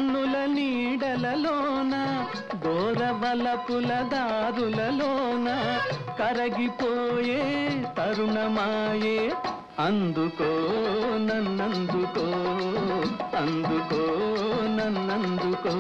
కన్నుల నీడలలోన దూరవలపుల దారులలోన కరగిపోయే తరుణమాయే అందుకో నన్నందుకో అందుకో నన్నందుకో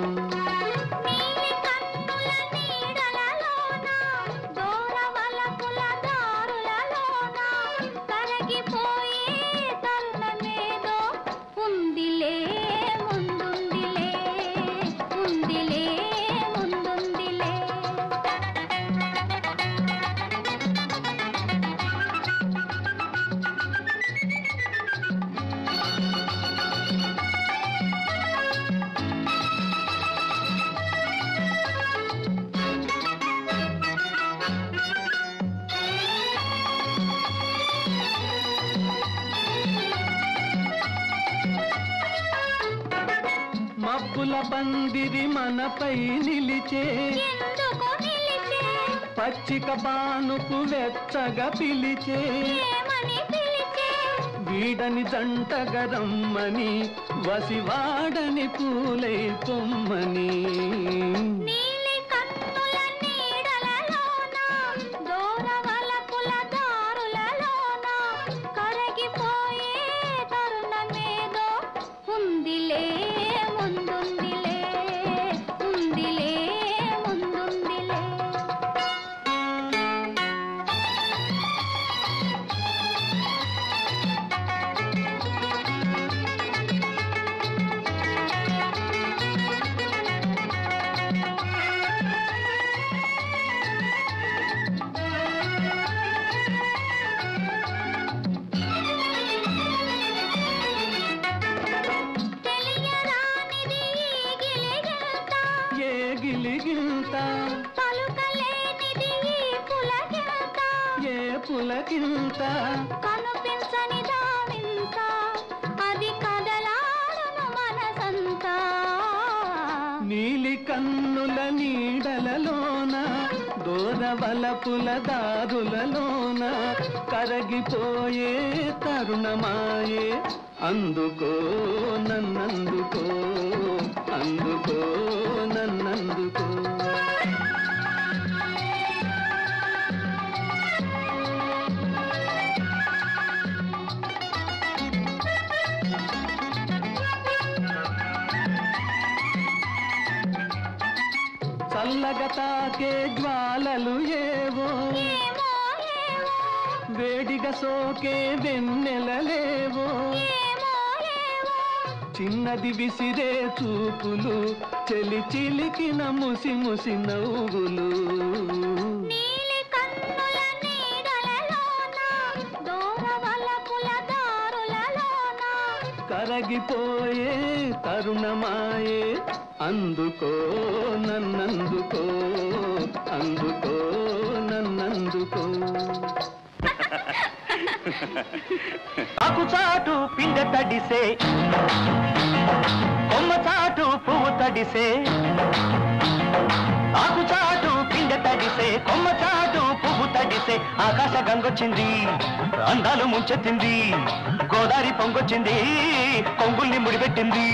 మబ్బుల పందిరి మనపై నిలిచే పచ్చిక బానుకు వెచ్చగా పిలిచే వీడని జంటగా రమ్మని వసివాడని పూలై పొమ్మని పులకింత కనుపించని దావింత అది కదలాడును మనసంతా నీలి కన్నుల నీడలలోన దూరవలపుల దారులలోన కరగిపోయే తరుణమాయే అందుకో నన్నందుకో అందుకో నన్నందుకో చల్లగా తాకే జ్వాలలు ఏవో వేడిగా సోకే వెన్నెలలేవో చిన్నది విసిరే చూపులు చెలి చిలికిన ముసి ముసి నవ్వులు కరగిపోయే తరుణమాయే అందుకో నన్నందుకో అందుకో నన్నందుకో ఆకుచాటు పిండ తడిసే కొమ్మ చాటు పువ్వు తడిసే ఆకుచాటు పిండ తడిసే కొమ్మ చాటు పువ్వు తడిసే ఆకాశ గంగొచ్చింది అందాలు ముంచెత్తింది గోదావరి పొంగొచ్చింది కొంగుల్ని ముడిపెట్టింది